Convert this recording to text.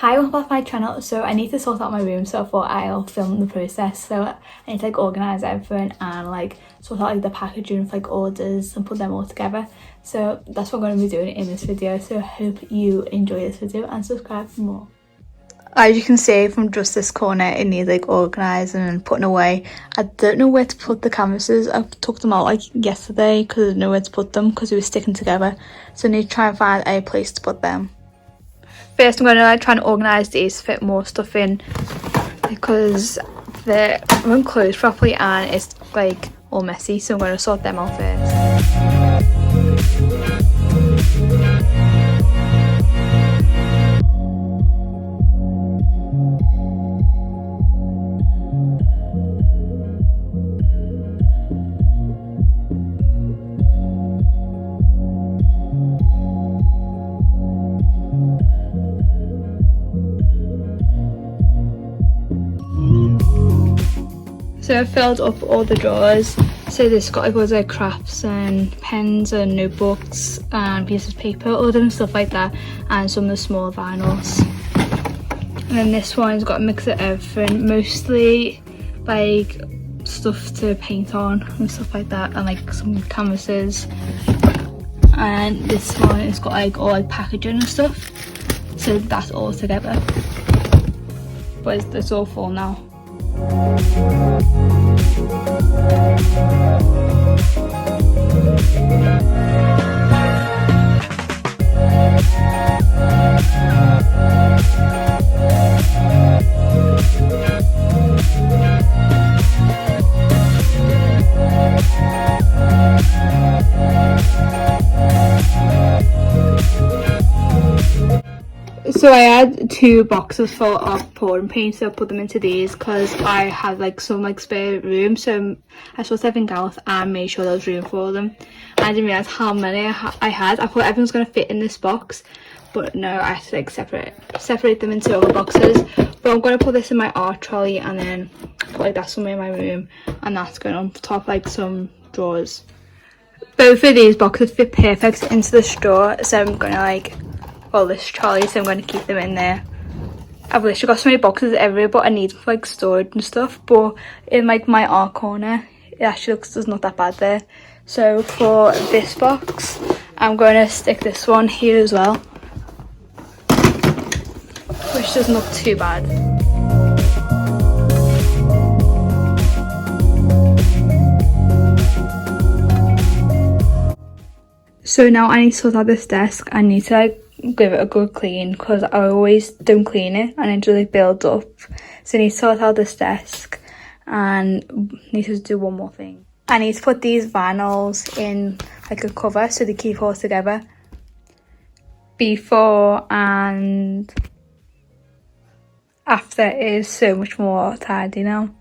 Hi, welcome back to my channel. So I need to sort out my room, so I thought I'll film the process. So I need to organise everything and sort out the packaging for orders and put them all together. So that's what I'm going to be doing in this video. So I hope you enjoy this video and subscribe for more. As you can see from just this corner, it needs organising and putting away. I don't know where to put the canvases. I took them out yesterday because I didn't know where to put them because they were sticking together. So I need to try and find a place to put them. First I'm going to try and organise these to fit more stuff in because they won't close properly and it's all messy, so I'm going to sort them out first. So I've filled up all the drawers. So this got loads of crafts and pens and notebooks and pieces of paper, all different stuff like that, and some of the smaller vinyls. And then this one's got a mix of everything, mostly stuff to paint on and stuff like that, and some canvases. And this one has got all packaging and stuff, so that's all together. But it's all full now. So I had 2 boxes full of pouring paint, so I put them into these because I had some spare room, so I sorted everything out and made sure there was room for them. I didn't realise how many I had. I thought everything was going to fit in this box, but no, I had to separate them into other boxes. But I'm going to put this in my art trolley and then put that somewhere in my room, and that's going on top some drawers. Both of these boxes fit perfect into the drawer, so I'm going to this trolley, so I'm going to keep them in there. I've literally got so many boxes everywhere, but I need them for storage and stuff. But in my art corner, it actually does not that bad there. So for this box, I'm going to stick this one here as well, which does not too bad. So now I need to sort out this desk. I need to give it a good clean because I always don't clean it and it just builds up. So I need to sort out this desk and need to do one more thing. I need to put these vinyls in a cover so they keep all together. Before and after is so much more tidy now.